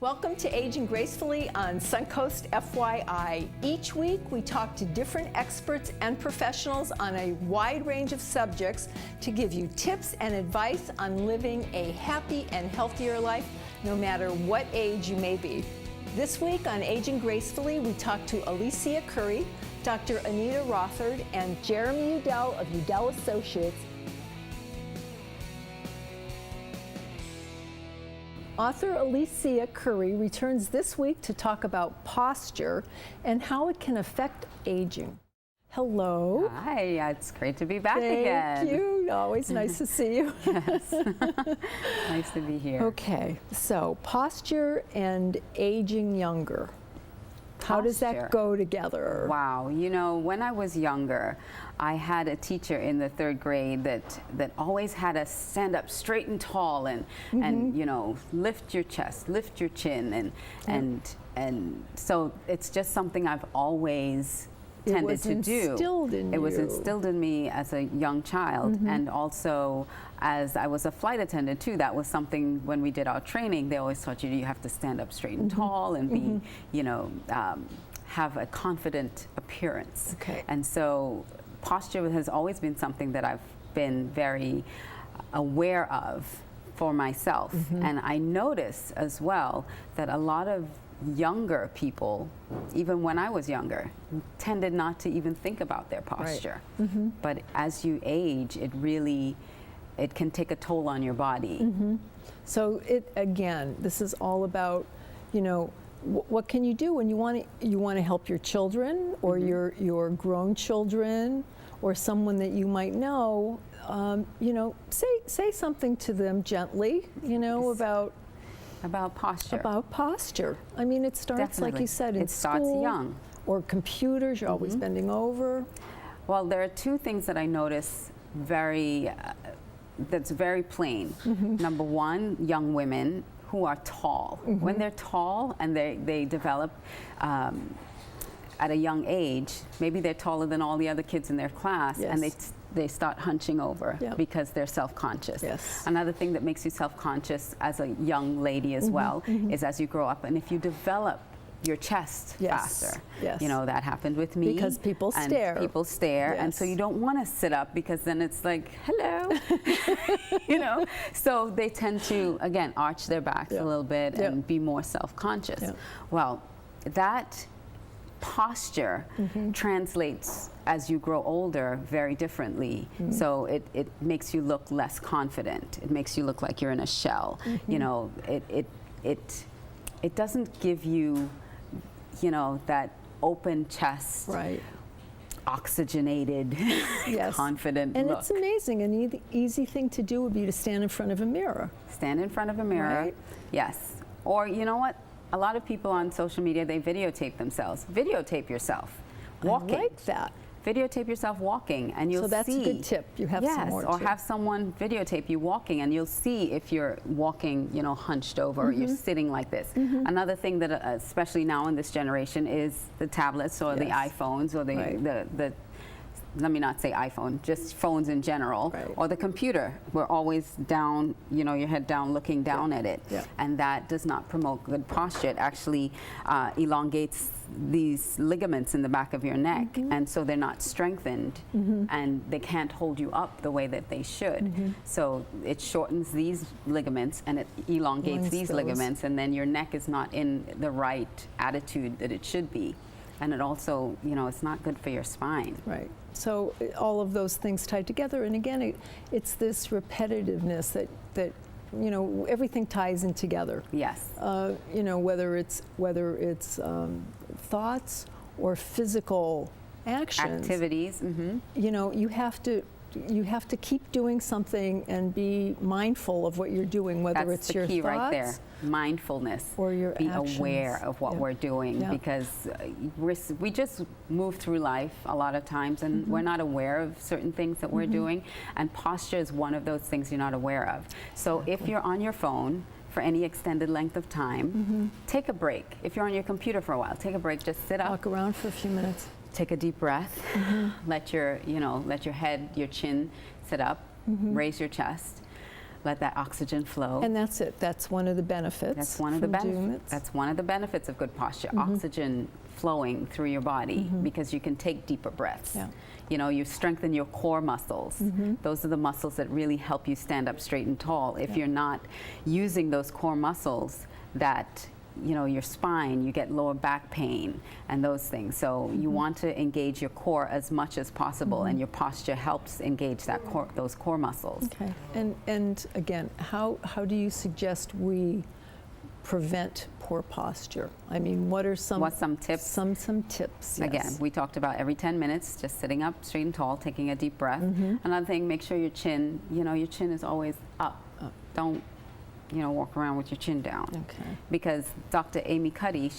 Welcome to Aging Gracefully on Suncoast FYI. Each week we talk to different experts and professionals on a wide range of subjects to give you tips and advice on living a happy and healthier life, no matter what age you may be. This week on Aging Gracefully, we talk to Alicia Couri, Dr. Anita Rothard, and Jeremy Udell of Udell Associates. Author Alicia Couri returns this week to talk about posture and how it can affect aging. Hello. Hi, it's great to be back again. Thank you. Always nice to see you. Yes. Nice to be here. Okay, so posture and aging younger. How does that go together? Wow, you know, when I was younger, I had a teacher in the 3rd grade that always had us stand up straight and tall and you know, lift your chest, lift your chin, and so it's just something I've always tended to do. It was instilled in me as a young child, and also as I was a flight attendant too. That was something when we did our training. They always taught you have to stand up straight and tall and be, you know, have a confident appearance. Okay. And so posture has always been something that I've been very aware of for myself, and I notice as well that a lot of younger people, even when I was younger, tended not to even think about their posture. Right. But as you age, it can take a toll on your body. So again, this is all about, you know, what can you do when you want to help your children or your grown children or someone that you might know, you know, say something to them gently, you know, about posture. About posture. I mean, it starts, like you said, in school. It starts young. Or computers, you're always bending over. Well, there are 2 things that I notice that's very plain. Number 1, young women who are tall. When they're tall and they develop at a young age, maybe they're taller than all the other kids in their class, and they start hunching over because they're self-conscious. Yes. Another thing that makes you self-conscious as a young lady as well is as you grow up, and if you develop your chest faster. Yes. You know, that happened with me. Because people stare. People stare, and so you don't want to sit up because then it's like, hello, you know. So they tend to, again, arch their backs a little bit and be more self-conscious. Well, that posture translates as you grow older very differently. So it makes you look less confident. It makes you look like you're in a shell. You know, it doesn't give you, you know, that open chest, oxygenated, confident and look. it's amazing. An easy thing to do would be to stand in front of a mirror. Stand in front of a mirror, yes. Or you know what? A lot of people on social media, they videotape themselves. Videotape yourself walking. I like that. Videotape yourself walking, and you'll see. So that's a good tip. You have some more. Or have someone videotape you walking, and you'll see if you're walking, you know, hunched over, or you're sitting like this. Another thing that, especially now in this generation, is the tablets or the iPhones or the let me not say iPhone, just phones in general, or the computer. We're always down, you know, your head down, looking down at it, and that does not promote good posture. It actually elongates these ligaments in the back of your neck, and so they're not strengthened, and they can't hold you up the way that they should. So it shortens these ligaments and it elongates these ligaments, and then your neck is not in the right attitude that it should be. And it also, you know, it's not good for your spine. Right. So all of those things tied together, and again, it's this repetitiveness that you know, everything ties in together. Yes. You know, whether it's thoughts or physical actions, activities. You know, you have to keep doing something and be mindful of what you're doing, whether it's your thoughts. That's the key right there. Mindfulness. Or your actions. Be aware of what we're doing, because we just move through life a lot of times and we're not aware of certain things that we're doing, and posture is one of those things you're not aware of. So if you're on your phone for any extended length of time, take a break. If you're on your computer for a while, take a break, just sit up. Walk around for a few minutes. Take a deep breath. Let your head, your chin sit up. Raise your chest. let that oxygen flow. And that's it. That's one of the benefits. That's one of the benefits. That's one of the benefits of good posture. Oxygen flowing through your body, because you can take deeper breaths. Yeah. You know, you strengthen your core muscles. Those are the muscles that really help you stand up straight and tall. If you're not using those core muscles, that, you know, your spine, you get lower back pain and those things. So you want to engage your core as much as possible, and your posture helps engage that those core muscles. Okay. And again, how do you suggest we prevent poor posture? I mean, what are some tips? Some tips. Yes. Again, we talked about every 10 minutes, just sitting up straight and tall, taking a deep breath. Another thing, make sure your chin, you know, your chin is always up. Don't, you know, walk around with your chin down. Okay. Because Dr. Amy Cuddy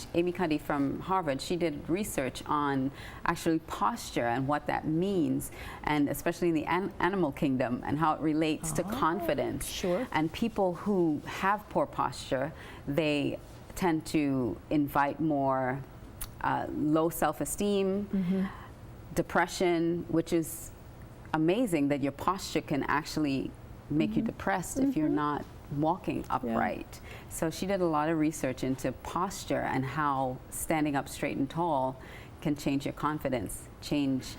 from Harvard, she did research on actually posture and what that means, and especially in the animal kingdom, and how it relates to confidence. Sure. And people who have poor posture, they tend to invite more low self-esteem, depression, which is amazing that your posture can actually make you depressed if you're not walking upright. So she did a lot of research into posture and how standing up straight and tall can change your confidence, change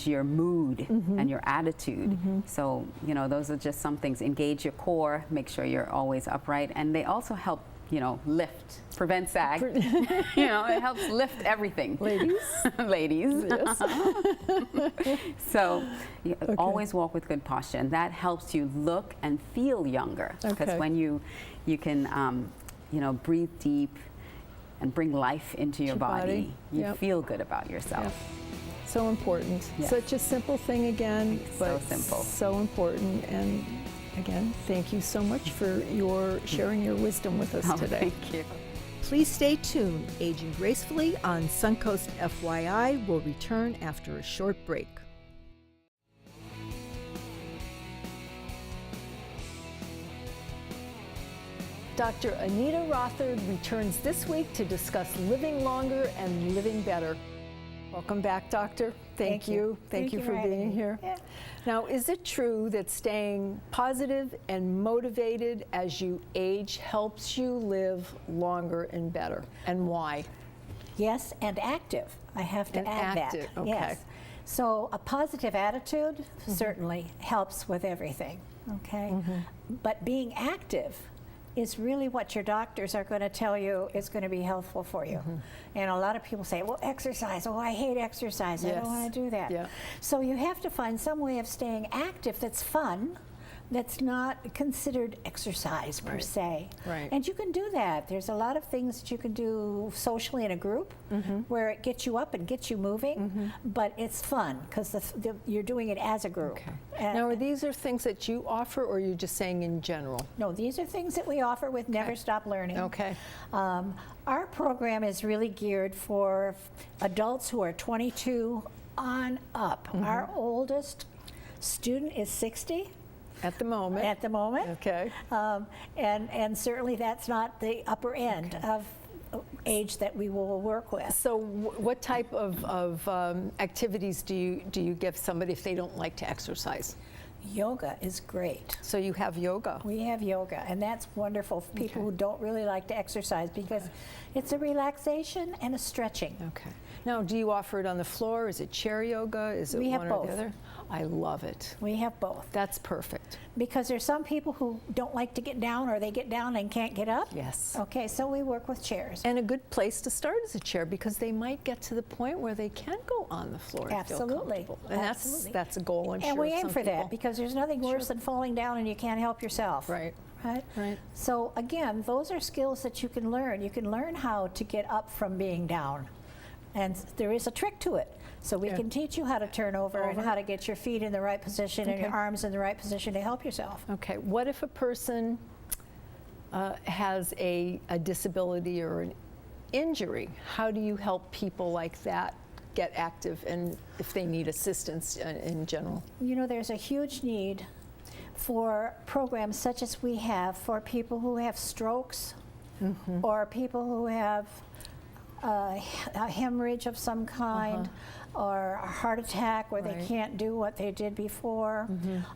your mood and your attitude. So, you know, those are just some things. Engage your core, make sure you're always upright, and they also help, you know, lift, prevent sag. You know, it helps lift everything. Ladies. Ladies. Yes. So always walk with good posture, and that helps you look and feel younger. Because when you can, you know, breathe deep and bring life into your body, you feel good about yourself. So important. Yes. Such a simple thing again, but so simple. So important. And again, thank you so much for sharing your wisdom with us today. Thank you. Please stay tuned. Aging Gracefully on Suncoast FYI will return after a short break. Dr. Anita Rothard returns this week to discuss living longer and living better. Welcome back, Doctor. Thank you. Thank you for being here. Yeah. Now, is it true that staying positive and motivated as you age helps you live longer and better? And why? Yes, and active. I have to add that. Okay. Yes. So a positive attitude certainly helps with everything, okay? But being active is really what your doctors are going to tell you is going to be helpful for you. And a lot of people say, well, exercise. Oh, I hate exercise. I don't want to do that. Yeah. So you have to find some way of staying active that's fun, that's not considered exercise per se. Right. And you can do that. There's a lot of things that you can do socially in a group where it gets you up and gets you moving, but it's fun because you're doing it as a group. Okay. Now, are these things that you offer, or are you just saying in general? No, these are things that we offer with Never Stop Learning. Okay. Our program is really geared for adults who are 22 on up. Our oldest student is 60. At the moment. At the moment. Okay. And certainly that's not the upper end of age that we will work with. So what type of activities do you give somebody if they don't like to exercise? Yoga is great. So you have yoga? We have yoga, and that's wonderful for people who don't really like to exercise because it's a relaxation and a stretching. Okay. Now, do you offer it on the floor? Is it chair yoga? Is it one or the other? I love it. We have both. That's perfect. Because there's some people who don't like to get down, or they get down and can't get up. Yes. Okay, so we work with chairs. And a good place to start is a chair, because they might get to the point where they can go on the floor and feel comfortable. And that's a goal, I'm sure. And we aim for that, because there's nothing worse than falling down and you can't help yourself. Right. Right? Right. So again, those are skills that you can learn. You can learn how to get up from being down. And there is a trick to it. So we can teach you how to turn over and how to get your feet in the right position and your arms in the right position to help yourself. Okay. What if a person has a disability or an injury? How do you help people like that get active, and if they need assistance in general? You know, there's a huge need for programs such as we have for people who have strokes or people who have a hemorrhage of some kind, or a heart attack where they can't do what they did before,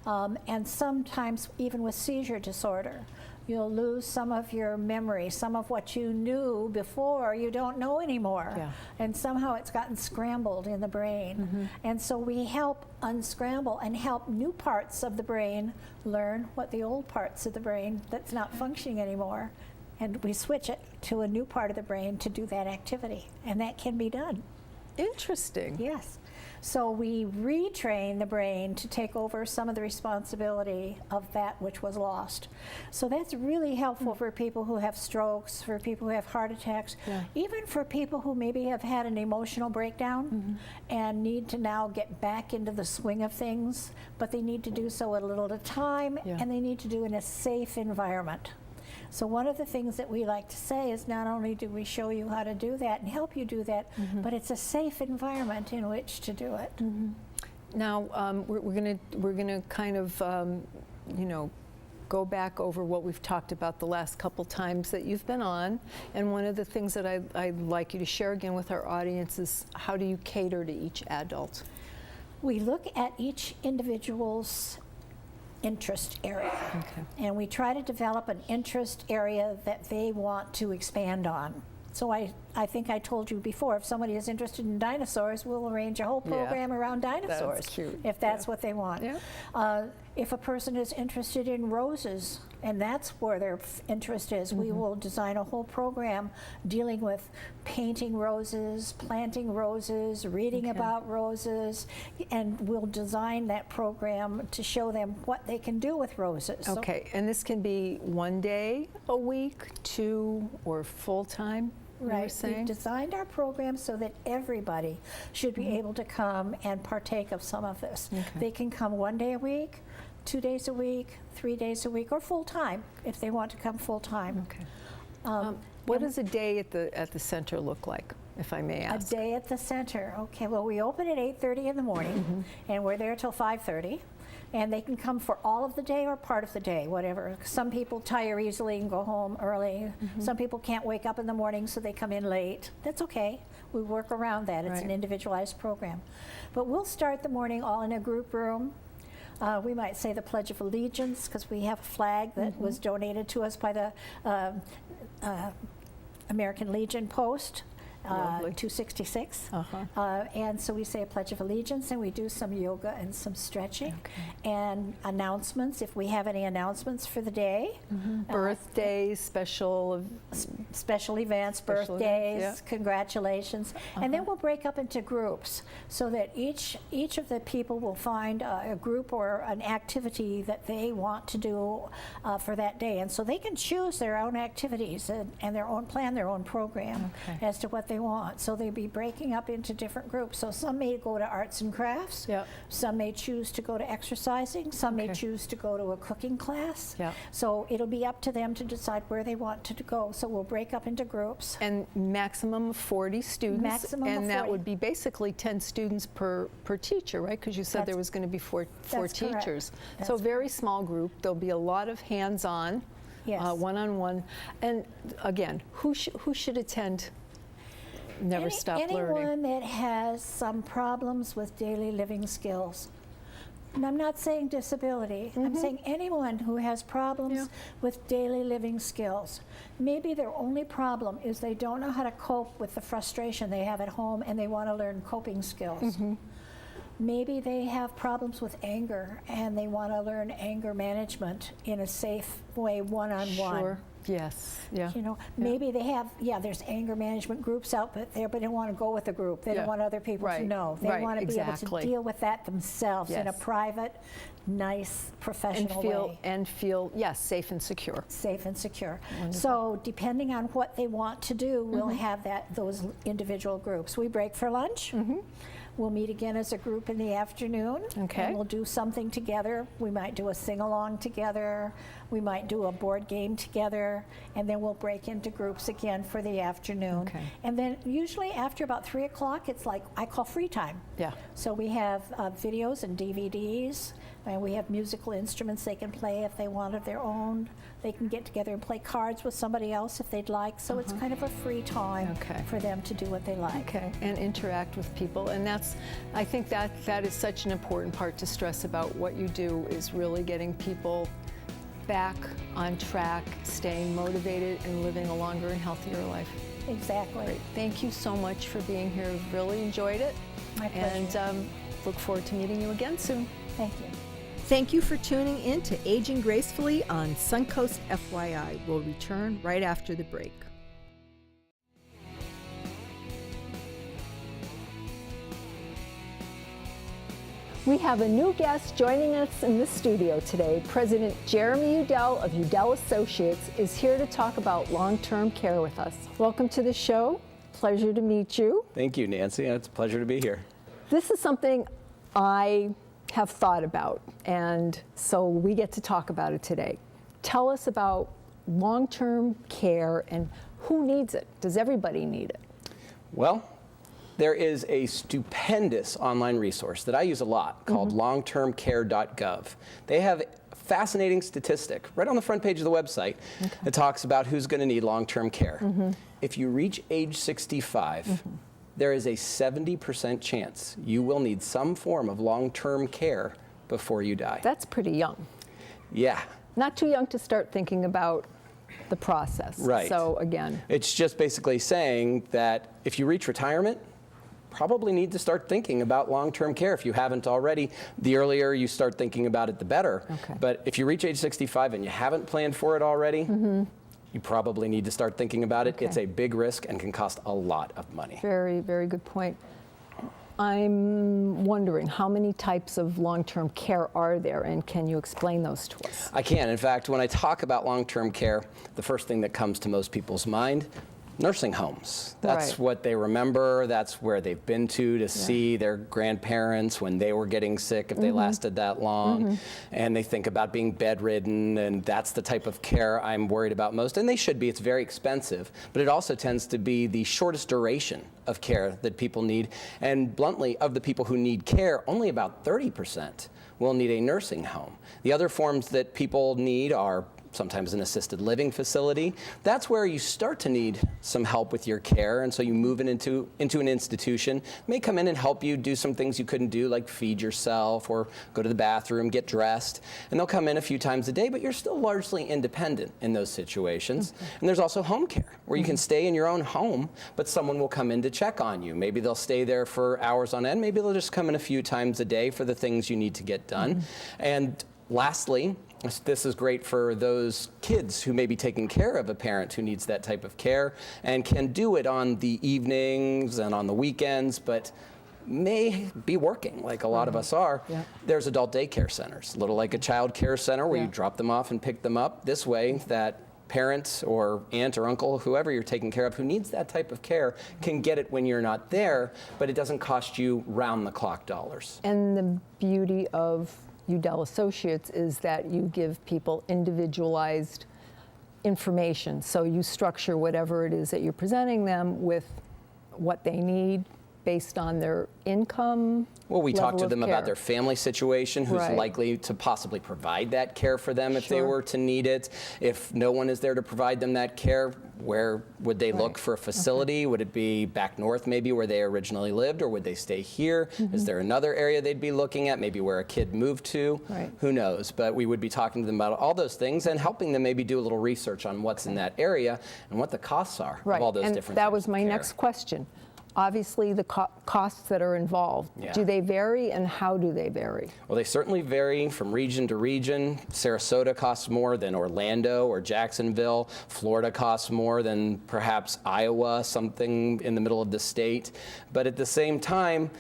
and sometimes even with seizure disorder. You'll lose some of your memory, some of what you knew before you don't know anymore. Yeah. And somehow it's gotten scrambled in the brain. And so we help unscramble and help new parts of the brain learn what the old parts of the brain that's not functioning anymore. And we switch it to a new part of the brain to do that activity. And that can be done. Interesting. Yes. So we retrain the brain to take over some of the responsibility of that which was lost. So that's really helpful for people who have strokes, for people who have heart attacks, even for people who maybe have had an emotional breakdown and need to now get back into the swing of things, but they need to do so a little at a time, and they need to do it in a safe environment. So one of the things that we like to say is not only do we show you how to do that and help you do that, but it's a safe environment in which to do it. Now we're gonna kind of you know, go back over what we've talked about the last couple times that you've been on, and one of the things that I'd like you to share again with our audience is how do you cater to each adult? We look at each individual's interest area. And we try to develop an interest area that they want to expand on. So I think I told you before, if somebody is interested in dinosaurs, we'll arrange a whole program around dinosaurs. That's cute. If that's what they want. If a person is interested in roses, and that's where their interest is, we will design a whole program dealing with painting roses, planting roses, reading about roses, and we'll design that program to show them what they can do with roses. Okay, and this can be 1 day a week, 2, or full-time? Right. We've designed our program so that everybody should be able to come and partake of some of this. They can come 1 day a week, 2 days a week, 3 days a week, or full-time if they want to come full-time. What does a day at the center look like, if I may ask? A day at the center. Okay, well, we open at 8:30 in the morning, and we're there till 5:30. And they can come for all of the day or part of the day, whatever. Some people tire easily and go home early. Some people can't wake up in the morning, so they come in late. That's okay. We work around that. It's an individualized program. But we'll start the morning all in a group room. We might say the Pledge of Allegiance, because we have a flag that was donated to us by the American Legion Post. 266. And so we say a Pledge of Allegiance, and we do some yoga and some stretching and announcements if we have any announcements for the day. Birthdays, special events, birthdays, congratulations. And then we'll break up into groups so that each of the people will find a group or an activity that they want to do for that day. And so they can choose their own activities and plan their own program as to what they want. So they'll be breaking up into different groups. So some may go to arts and crafts, some may choose to go to exercising, some may choose to go to a cooking class. So it'll be up to them to decide where they want to go. So we'll break up into groups. And maximum of 40 students. Maximum of 40. That would be basically 10 students per teacher, right? Because you said there was going to be four teachers. So very small group. There'll be a lot of hands-on, one-on-one. And again, who should attend Never Stop Learning? Anyone that has some problems with daily living skills. And I'm not saying disability. I'm saying anyone who has problems with daily living skills. Maybe their only problem is they don't know how to cope with the frustration they have at home, and they want to learn coping skills. Maybe they have problems with anger, and they want to learn anger management in a safe way, one-on-one. Sure. Yes. Yeah. You know, maybe they have, there's anger management groups out there, but they don't want to go with the group. They don't want other people to know. They want to be able to deal with that themselves in a private, nice, professional way. And feel, safe and secure. Safe and secure. Wonderful. So depending on what they want to do, we'll have those individual groups. We break for lunch. We'll meet again as a group in the afternoon. And we'll do something together. We might do a sing-along together. We might do a board game together. And then we'll break into groups again for the afternoon. And then usually after about 3 o'clock, it's like I call free time. So we have videos and DVDs And we have musical instruments they can play if they want of their own. They can get together and play cards with somebody else if they'd like. So it's kind of a free time for them to do what they like. Okay, and interact with people. And I think that is such an important part to stress about what you do, is really getting people back on track, staying motivated, and living a longer and healthier life. Exactly. Great. Thank you so much for being here. Really enjoyed it. My pleasure. And look forward to meeting you again soon. Thank you. Thank you for tuning in to Aging Gracefully on Suncoast FYI. We'll return right after the break. We have a new guest joining us in the studio today. President Jeremy Udell of Udell Associates is here to talk about long-term care with us. Welcome to the show. Pleasure to meet you. Thank you, Nancy. It's a pleasure to be here. This is something I have thought about, and so we get to talk about it today. Tell us about long-term care and who needs it. Does everybody need it? Well, there is a stupendous online resource that I use a lot called longtermcare.gov. They have a fascinating statistic right on the front page of the website that talks about who's going to need long-term care. If you reach age 65, there is a 70% chance you will need some form of long-term care before you die. That's pretty young. Yeah. Not too young to start thinking about the process. Right. So again, it's just basically saying that if you reach retirement, probably need to start thinking about long-term care if you haven't already. The earlier you start thinking about it, the better. Okay. But if you reach age 65 and you haven't planned for it already, you probably need to start thinking about it. Okay. It's a big risk and can cost a lot of money. very, very good point. I'm wondering, how many types of long-term care are there, and can you explain those to us? I can. In fact, when I talk about long-term care, the first thing that comes to most people's mind, nursing homes. That's Right. what they remember. That's where they've been to see their grandparents when they were getting sick, if they lasted that long. And they think about being bedridden, and that's the type of care I'm worried about most. And they should be. It's very expensive, but it also tends to be the shortest duration of care that people need. And bluntly, of the people who need care, only about 30% will need a nursing home. The other forms that people need are sometimes an assisted living facility. That's where you start to need some help with your care, and so you move into an institution. May come in and help you do some things you couldn't do, like feed yourself or go to the bathroom, get dressed. And they'll come in a few times a day, but you're still largely independent in those situations. And there's also home care, where you can stay in your own home, but someone will come in to check on you. Maybe they'll stay there for hours on end. Maybe they'll just come in a few times a day for the things you need to get done. And lastly, this is great for those kids who may be taking care of a parent who needs that type of care and can do it on the evenings and on the weekends, but may be working like a lot of us are. There's adult daycare centers, a little like a child care center where you drop them off and pick them up. This way that parent or aunt or uncle, whoever you're taking care of who needs that type of care, can get it when you're not there, but it doesn't cost you round-the-clock dollars. And the beauty of Udell Associates is that you give people individualized information. So you structure whatever it is that you're presenting them with what they need based on their income. Well, we talk to them care. about their family situation, who's Right. likely to possibly provide that care for them if they Sure. were to need it. If no one is there to provide them that care, where would they look for a facility? Would it be back north maybe where they originally lived, or would they stay here? Is there another area they'd be looking at, maybe where a kid moved to? Right. Who knows? But we would be talking to them about all those things and helping them maybe do a little research on what's in that area and what the costs are of all those and different that types was of my care. next question. Obviously, the costs that are involved, do they vary, and how do they vary? Well, they certainly vary from region to region. Sarasota costs more than Orlando or Jacksonville. Florida costs more than perhaps Iowa, something in the middle of the state. But at the same time,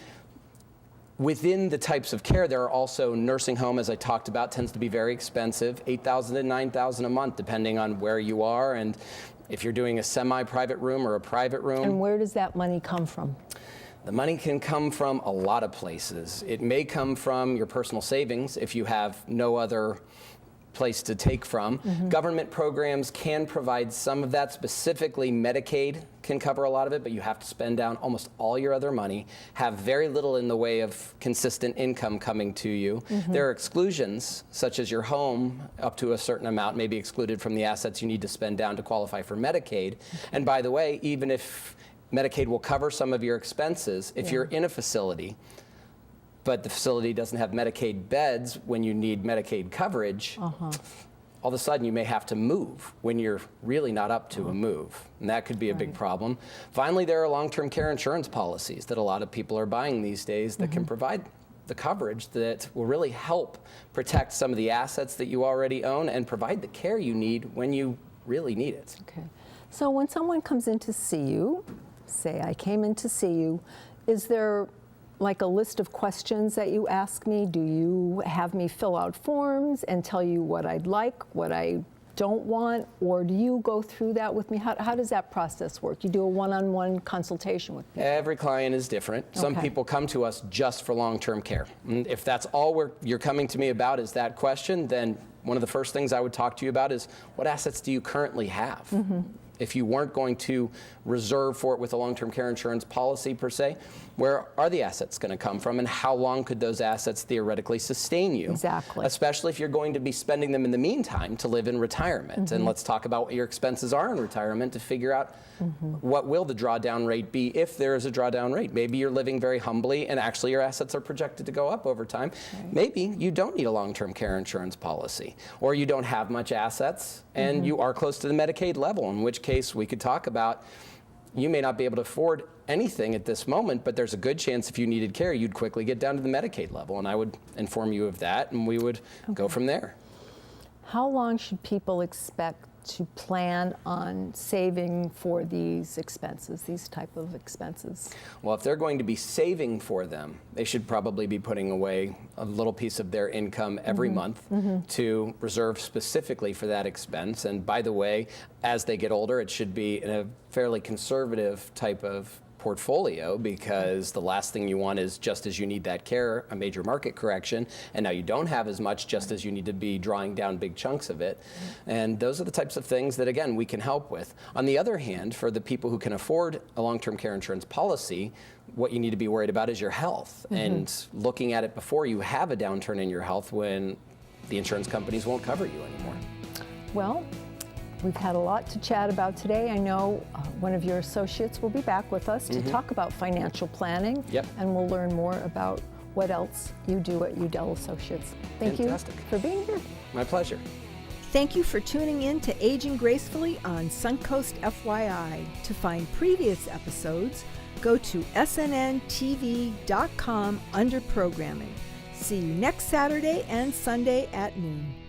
within the types of care, there are also nursing home, as I talked about, tends to be very expensive, $8,000 to $9,000 a month, depending on where you are and if you're doing a semi-private room or a private room. And where does that money come from? The money can come from a lot of places. It may come from your personal savings if you have no other place to take from. Government programs can provide some of that. Specifically, Medicaid can cover a lot of it, but you have to spend down almost all your other money, have very little in the way of consistent income coming to you. There are exclusions, such as your home, up to a certain amount may be excluded from the assets you need to spend down to qualify for Medicaid. And by the way, even if Medicaid will cover some of your expenses, if you're in a facility, but the facility doesn't have Medicaid beds when you need Medicaid coverage, all of a sudden you may have to move when you're really not up to a move. And that could be a big problem. Finally, there are long-term care insurance policies that a lot of people are buying these days that can provide the coverage that will really help protect some of the assets that you already own and provide the care you need when you really need it. Okay. So when someone comes in to see you, say I came in to see you, is there like a list of questions that you ask me? Do you have me fill out forms and tell you what I'd like, what I don't want, or do you go through that with me? How does that process work? You do a one-on-one consultation with people? Every client is different. Some people come to us just for long-term care. And if that's all you're coming to me about is that question, then one of the first things I would talk to you about is what assets do you currently have? If you weren't going to reserve for it with a long-term care insurance policy per se, where are the assets going to come from and how long could those assets theoretically sustain you? Exactly. Especially if you're going to be spending them in the meantime to live in retirement. And let's talk about what your expenses are in retirement to figure out what will the drawdown rate be if there is a drawdown rate. Maybe you're living very humbly and actually your assets are projected to go up over time. Maybe you don't need a long-term care insurance policy, or you don't have much assets and you are close to the Medicaid level, in which case we could talk about you may not be able to afford anything at this moment, but there's a good chance if you needed care, you'd quickly get down to the Medicaid level, and I would inform you of that, and we would go from there. How long should people expect to plan on saving for these expenses, these type of expenses? Well, if they're going to be saving for them, they should probably be putting away a little piece of their income every month to reserve specifically for that expense. And by the way, as they get older, it should be in a fairly conservative type of portfolio, because the last thing you want is just as you need that care, a major market correction, and now you don't have as much just as you need to be drawing down big chunks of it. And those are the types of things that, again, we can help with. On the other hand, for the people who can afford a long-term care insurance policy, what you need to be worried about is your health and looking at it before you have a downturn in your health when the insurance companies won't cover you anymore. Well, we've had a lot to chat about today. I know one of your associates will be back with us to talk about financial planning, and we'll learn more about what else you do at Udell Associates. Thank you for being here. My pleasure. Thank you for tuning in to Aging Gracefully on Suncoast FYI. To find previous episodes, go to snntv.com under programming. See you next Saturday and Sunday at noon.